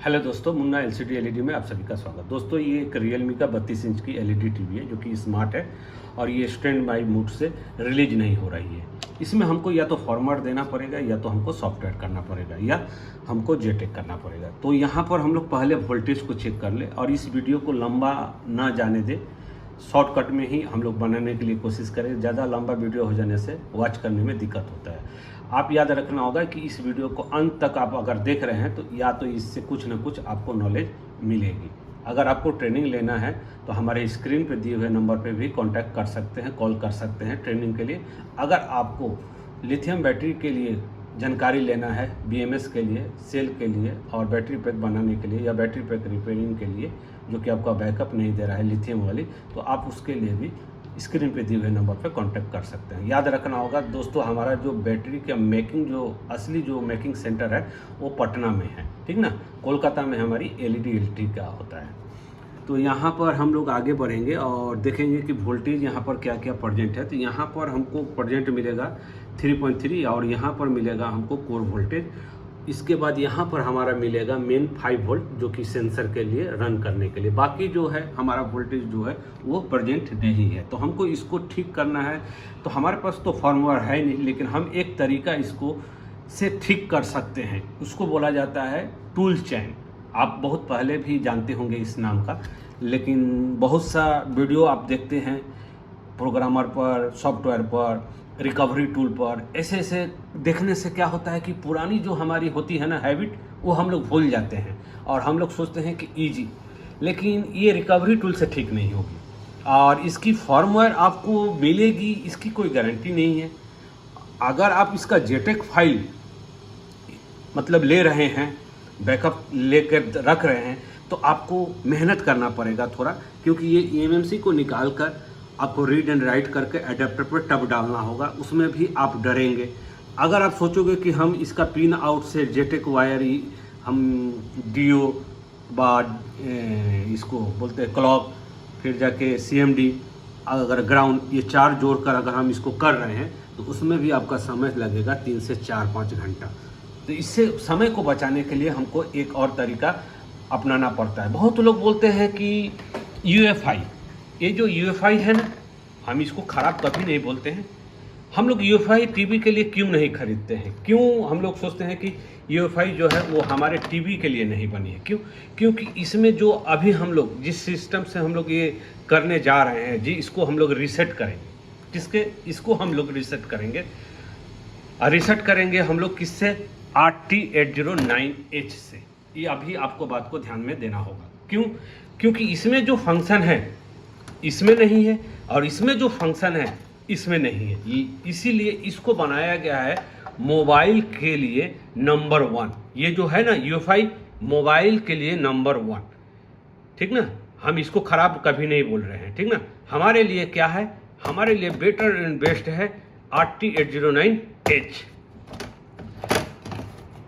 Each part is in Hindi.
हेलो दोस्तों, मुन्ना एलसीडी एलईडी में आप सभी का स्वागत। दोस्तों, ये एक रियलमी का 32 इंच की एलईडी टीवी है जो कि स्मार्ट है और ये स्टैंड बाई मोड से रिलीज नहीं हो रही है। इसमें हमको या तो फॉर्मेट देना पड़ेगा या तो हमको सॉफ्टवेयर करना पड़ेगा या हमको जेटेक करना पड़ेगा। तो यहाँ पर हम लोग पहले वोल्टेज को चेक कर ले और इस वीडियो को लंबा ना जाने दे, शॉर्टकट में ही हम लोग बनाने के लिए कोशिश करें। ज़्यादा लंबा वीडियो हो जाने से वॉच करने में दिक्कत होता है। आप याद रखना होगा कि इस वीडियो को अंत तक आप अगर देख रहे हैं तो या तो इससे कुछ ना कुछ आपको नॉलेज मिलेगी। अगर आपको ट्रेनिंग लेना है तो हमारे स्क्रीन पे दिए हुए नंबर पे भी कांटेक्ट कर सकते हैं, कॉल कर सकते हैं ट्रेनिंग के लिए। अगर आपको लिथियम बैटरी के लिए जानकारी लेना है, बीएमएस के लिए, सेल के लिए और बैटरी पैक बनाने के लिए या बैटरी पैक रिपेयरिंग के लिए जो कि आपका बैकअप नहीं दे रहा है लिथियम वाली, तो आप उसके लिए भी स्क्रीन पे दिए हुए नंबर पर कांटेक्ट कर सकते हैं। याद रखना होगा दोस्तों, हमारा जो बैटरी का मेकिंग जो असली जो मेकिंग सेंटर है वो पटना में है, ठीक ना। कोलकाता में हमारी एलईडी का होता है। तो यहाँ पर हम लोग आगे बढ़ेंगे और देखेंगे कि वोल्टेज यहाँ पर क्या क्या प्रेजेंट है। तो यहाँ पर हमको प्रेजेंट मिलेगा 3.3 और यहाँ पर मिलेगा हमको कोर वोल्टेज। इसके बाद यहाँ पर हमारा मिलेगा मेन 5 वोल्ट जो कि सेंसर के लिए रन करने के लिए। बाकी जो है हमारा वोल्टेज जो है वो प्रेजेंट नहीं है। तो हमको इसको ठीक करना है। तो हमारे पास तो फॉर्मूला है नहीं, लेकिन हम एक तरीका इसको से ठीक कर सकते हैं। उसको बोला जाता है टूल चैन। आप बहुत पहले भी जानते होंगे इस नाम का, लेकिन बहुत सा वीडियो आप देखते हैं प्रोग्रामर पर, सॉफ्टवेयर पर, रिकवरी टूल पर। ऐसे ऐसे देखने से क्या होता है कि पुरानी जो हमारी होती है ना हैबिट, वो हम लोग भूल जाते हैं और हम लोग सोचते हैं कि ईजी, लेकिन ये रिकवरी टूल से ठीक नहीं होगी। और इसकी फॉर्मवेयर आपको मिलेगी, इसकी कोई गारंटी नहीं है। अगर आप इसका जेटेक फाइल मतलब ले रहे हैं, बैकअप लेकर रख रहे हैं, तो आपको मेहनत करना पड़ेगा थोड़ा, क्योंकि ये ईएमएमसी को निकाल कर आपको रीड एंड राइट करके एडेप्टर पर टब डालना होगा। उसमें भी आप डरेंगे। अगर आप सोचोगे कि हम इसका पिन आउट से जेटेक वायर ही हम डीओ बाद इसको बोलते हैं क्लॉक, फिर जाके सीएमडी, अगर ग्राउंड, ये 4 जोड़कर अगर हम इसको कर रहे हैं तो उसमें भी आपका समय लगेगा 3 से 4-5 घंटा। तो इससे समय को बचाने के लिए हमको एक और तरीका अपनाना पड़ता है। बहुत लोग बोलते हैं कि यूएफआई, ये जो यूएफआई है ना, हम इसको ख़राब कभी नहीं बोलते हैं। हम लोग यूएफआई टीवी के लिए क्यों नहीं खरीदते हैं? क्यों हम लोग सोचते हैं कि यूएफआई जो है वो हमारे टीवी के लिए नहीं बनी है? क्यों? क्योंकि इसमें जो अभी हम लोग जिस सिस्टम से हम लोग ये करने जा रहे हैं जी, इसको हम लोग रीसेट करेंगे। इसको हम लोग रीसेट करेंगे। रीसेट करेंगे हम लोग किससे? RT809H से। ये अभी आपको बात को ध्यान में देना होगा। क्यों? क्योंकि इसमें जो फंक्शन है इसमें नहीं है और इसमें जो फंक्शन है इसमें नहीं है। इसीलिए इसको बनाया गया है मोबाइल के लिए नंबर 1। ये जो है ना यूएफआई, मोबाइल के लिए नंबर 1, ठीक ना। हम इसको खराब कभी नहीं बोल रहे हैं, ठीक ना। हमारे लिए क्या है? हमारे लिए बेटर एंड बेस्ट है RT809H।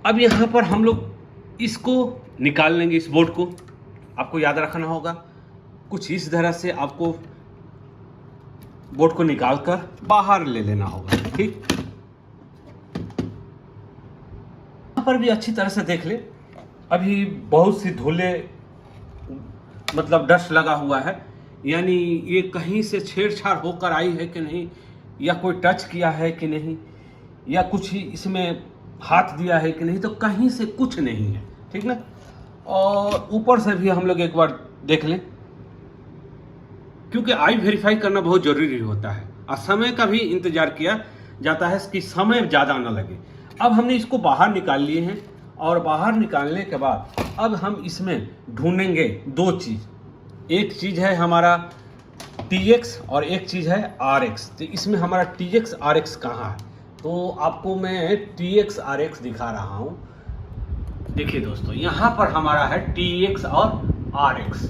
अब यहाँ पर हम लोग इसको निकाल लेंगे। इस बोर्ड को आपको याद रखना होगा, कुछ इस तरह से आपको बोर्ड को निकालकर बाहर ले लेना होगा, ठीक। यहाँ पर भी अच्छी तरह से देख ले। अभी बहुत सी धूले मतलब डस्ट लगा हुआ है, यानी ये कहीं से छेड़छाड़ होकर आई है कि नहीं, या कोई टच किया है कि नहीं, या कुछ ही इसमें हाथ दिया है कि नहीं, तो कहीं से कुछ नहीं है, ठीक ना। और ऊपर से भी हम लोग एक बार देख लें, क्योंकि आई वेरीफाई करना बहुत ज़रूरी होता है और समय का भी इंतजार किया जाता है कि समय ज़्यादा ना लगे। अब हमने इसको बाहर निकाल लिए हैं और बाहर निकालने के बाद अब हम इसमें ढूंढेंगे 2 चीज़। एक चीज़ है हमारा TX और एक चीज़ है RX। तो इसमें हमारा TX RX कहाँ है? तो आपको मैं TX RX दिखा रहा हूँ। देखिए दोस्तों, यहाँ पर हमारा है TX और RX,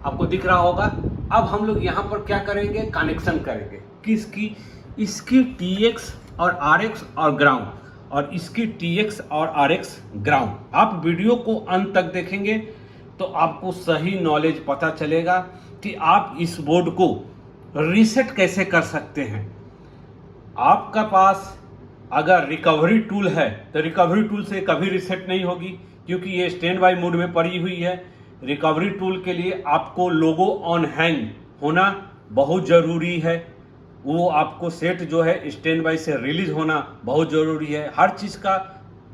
आपको दिख रहा होगा। अब हम लोग यहाँ पर क्या करेंगे? कनेक्शन करेंगे किसकी? इसकी TX और RX और ग्राउंड, और इसकी TX और RX ग्राउंड। आप वीडियो को अंत तक देखेंगे तो आपको सही नॉलेज पता चलेगा कि आप इस बोर्ड को रीसेट कैसे कर सकते हैं। आपका पास अगर रिकवरी टूल है तो रिकवरी टूल से कभी रीसेट नहीं होगी, क्योंकि ये स्टैंड बाई मोड में पड़ी हुई है। रिकवरी टूल के लिए आपको लोगो ऑन हैंड होना बहुत ज़रूरी है। वो आपको सेट जो है स्टैंड बाई से रिलीज होना बहुत ज़रूरी है। हर चीज़ का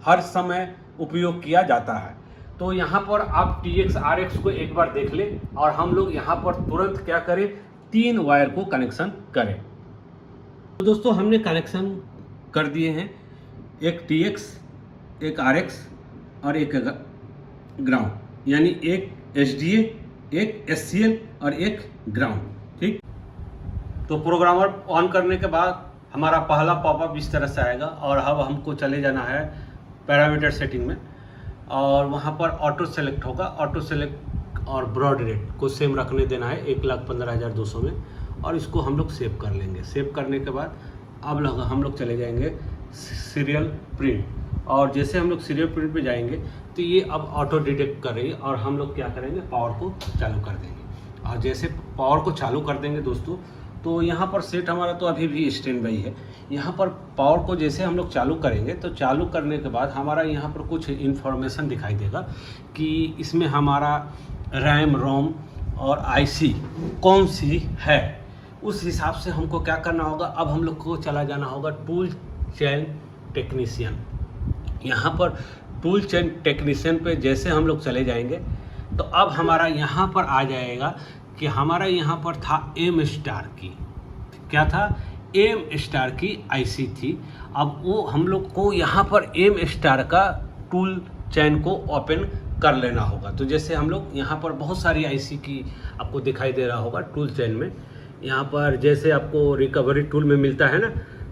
हर समय उपयोग किया जाता है। तो यहाँ पर आप TX RX को एक बार देख लें और हम लोग यहाँ पर तुरंत क्या करें, 3 वायर को कनेक्शन करें। तो दोस्तों हमने कनेक्शन कर दिए हैं, एक TX, एक RX और एक ग्राउंड, यानी एक SDA, एक SCL और एक ग्राउंड। ठीक, तो प्रोग्रामर ऑन करने के बाद हमारा पहला पॉपअप इस तरह से आएगा और अब हमको चले जाना है पैरामीटर सेटिंग में और वहाँ पर ऑटो सेलेक्ट होगा। ऑटो सेलेक्ट और ब्रॉड रेट को सेम रखने देना है 1,15,200 में और इसको हम लोग सेव कर लेंगे। सेव करने के बाद अब हम लोग चले जाएंगे सीरियल प्रिंट और जैसे हम लोग सीरियल प्रिंट पे जाएंगे तो ये अब ऑटो डिटेक्ट कर रही है और हम लोग क्या करेंगे, पावर को चालू कर देंगे। और जैसे पावर को चालू कर देंगे दोस्तों, तो यहाँ पर सेट हमारा तो अभी भी स्टैंड बाई है। यहाँ पर पावर को जैसे हम लोग चालू करेंगे तो चालू करने के बाद हमारा यहाँ पर कुछ इन्फॉर्मेशन दिखाई देगा कि इसमें हमारा रैम, रोम और IC कौन सी है। उस हिसाब से हमको क्या करना होगा, अब हम लोग को चला जाना होगा टूल चेन टेक्नीशियन। यहाँ पर टूल चेन टेक्नीशियन पे जैसे हम लोग चले जाएंगे तो अब हमारा यहाँ पर आ जाएगा कि हमारा यहाँ पर था M स्टार की, क्या था, M स्टार की IC थी। अब वो हम लोग को यहाँ पर M स्टार का टूल चेन को ओपन कर लेना होगा। तो जैसे हम लोग यहाँ पर बहुत सारी IC की आपको दिखाई दे रहा होगा टूल चेन में, यहाँ पर जैसे आपको रिकवरी टूल में मिलता है ना,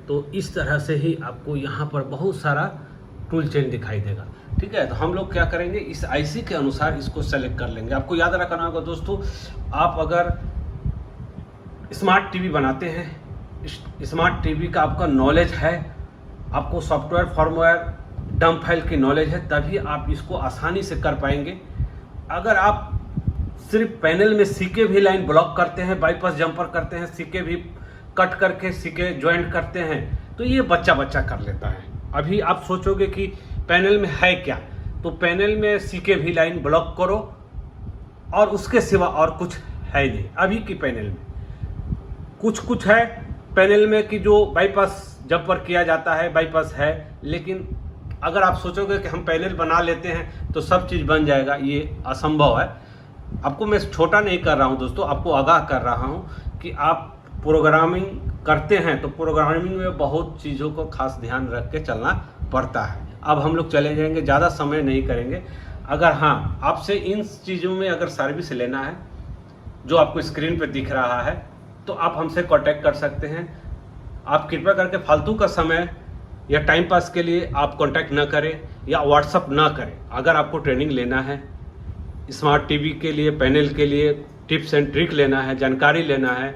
तो इस तरह से ही आपको यहाँ पर बहुत सारा टूल चेन दिखाई देगा। ठीक है, तो हम लोग क्या करेंगे, इस IC के अनुसार इसको सेलेक्ट कर लेंगे। आपको याद रखना होगा दोस्तों, आप अगर स्मार्ट टीवी बनाते हैं, स्मार्ट टीवी का आपका नॉलेज है, आपको सॉफ्टवेयर फॉर्मवेयर डंप फाइल की नॉलेज है, तभी आप इसको आसानी से कर पाएंगे। अगर आप सिर्फ पैनल में सीके भी लाइन ब्लॉक करते हैं, बाईपास जंपर करते हैं, सीके भी कट करके सीके ज्वाइंट करते हैं, तो ये बच्चा कर लेता है। अभी आप सोचोगे कि पैनल में है क्या, तो पैनल में सीके भी लाइन ब्लॉक करो और उसके सिवा और कुछ है नहीं। अभी की पैनल में कुछ है पैनल में कि जो बाईपास जंपर किया जाता है, बाईपास है, लेकिन अगर आप सोचोगे कि हम पैनल बना लेते हैं तो सब चीज़ बन जाएगा, ये असंभव है। आपको मैं छोटा नहीं कर रहा हूं दोस्तों, आपको आगाह कर रहा हूं कि आप प्रोग्रामिंग करते हैं तो प्रोग्रामिंग में बहुत चीज़ों को खास ध्यान रख के चलना पड़ता है। अब हम लोग चले जाएंगे, ज़्यादा समय नहीं करेंगे। अगर हाँ आपसे इन चीज़ों में अगर सर्विस लेना है जो आपको स्क्रीन पर दिख रहा है, तो आप हमसे कांटेक्ट कर सकते हैं। आप कृपया करके फालतू का समय या टाइम पास के लिए आप कांटेक्ट ना करें या व्हाट्सअप ना करें। अगर आपको ट्रेनिंग लेना है, स्मार्ट टीवी के लिए, पैनल के लिए टिप्स एंड ट्रिक लेना है, जानकारी लेना है,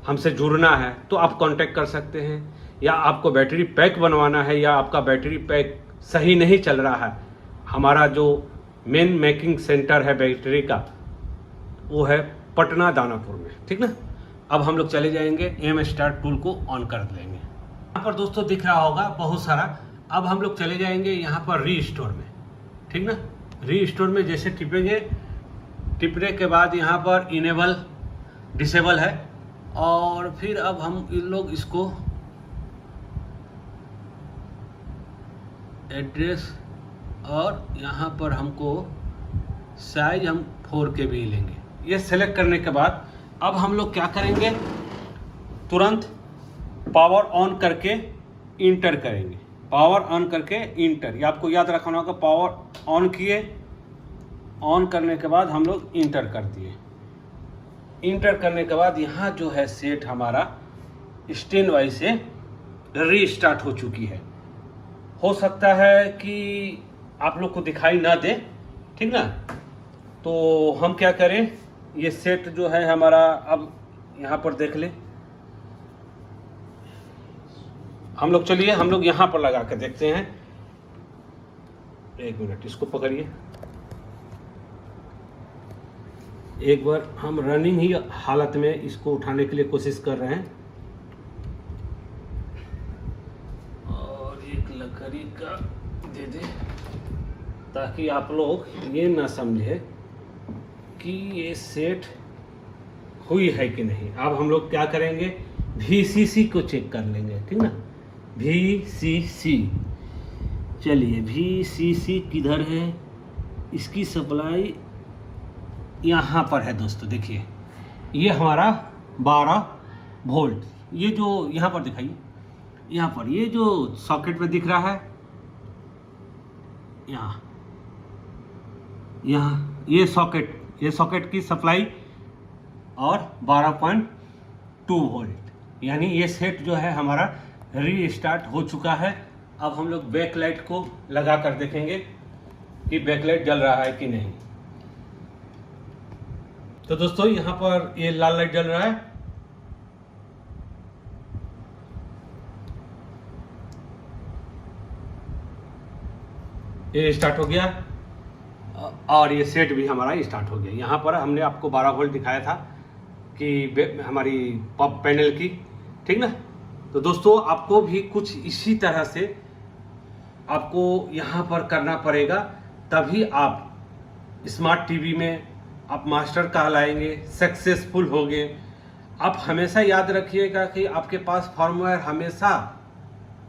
हमसे जुड़ना है, तो आप कांटेक्ट कर सकते हैं। या आपको बैटरी पैक बनवाना है या आपका बैटरी पैक सही नहीं चल रहा है, हमारा जो मेन मेकिंग सेंटर है बैटरी का, वो है पटना दानापुर में। ठीक ना, अब हम लोग चले जाएंगे M स्टार टूल को ऑन कर लेंगे। यहाँ पर दोस्तों दिख रहा होगा बहुत सारा। अब हम लोग चले जाएंगे यहाँ पर रीस्टोर में। ठीक ना, रीस्टोर में जैसे टिपेंगे, टिपने के बाद यहाँ पर इनेबल डिसेबल है और फिर अब हम इन लोग इसको एड्रेस और यहाँ पर हमको साइज हम 4K भी लेंगे। ये सेलेक्ट करने के बाद अब हम लोग क्या करेंगे, तुरंत पावर ऑन करके इंटर करेंगे। पावर ऑन करके इंटर, ये आपको याद रखना होगा। पावर ऑन किए, ऑन करने के बाद हम लोग इंटर कर दिए। इंटर करने के बाद यहाँ जो है सेट हमारा स्टैंड बाई से रीस्टार्ट हो चुकी है। हो सकता है कि आप लोग को दिखाई ना दे, ठीक ना, तो हम क्या करें, ये सेट जो है हमारा, अब यहाँ पर देख ले, हम लोग चलिए हम लोग यहाँ पर लगा के देखते हैं। एक मिनट, इसको पकड़िए। एक बार हम रनिंग ही हालत में इसको उठाने के लिए कोशिश कर रहे हैं और एक लकड़ी का दे दे ताकि कि आप लोग ये ना समझे कि ये सेट हुई है कि नहीं। अब हम लोग क्या करेंगे, VCC को चेक कर लेंगे, ठीक ना। VCC, चलिए VCC किधर है, इसकी सप्लाई यहाँ पर है दोस्तों। देखिए ये हमारा 12 वोल्ट, ये जो यहाँ पर दिखाइए, यहाँ पर ये जो सॉकेट में दिख रहा है, यहाँ ये सॉकेट की सप्लाई और 12.2 वोल्ट, यानी ये सेट जो है हमारा रीस्टार्ट हो चुका है। अब हम लोग बैकलाइट को लगा कर देखेंगे कि बैकलाइट जल रहा है कि नहीं। तो दोस्तों यहाँ पर ये लाल लाइट जल रहा है, ये स्टार्ट हो गया और ये सेट भी हमारा स्टार्ट हो गया। यहाँ पर हमने आपको 12 वोल्ट दिखाया था कि हमारी पॉप पैनल की, ठीक ना। तो दोस्तों आपको भी कुछ इसी तरह से आपको यहाँ पर करना पड़ेगा, तभी आप स्मार्ट टीवी में आप मास्टर कहलाएंगे, सक्सेसफुल होंगे। आप हमेशा याद रखिएगा कि आपके पास फॉर्मवेयर हमेशा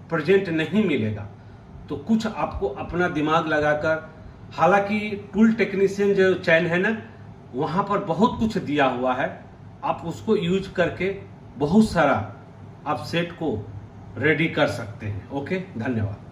प्रेजेंट नहीं मिलेगा, तो कुछ आपको अपना दिमाग लगाकर, हालांकि टूल टेक्नीशियन जो चैनल है ना, वहाँ पर बहुत कुछ दिया हुआ है, आप उसको यूज करके बहुत सारा आप सेट को रेडी कर सकते हैं। ओके, धन्यवाद।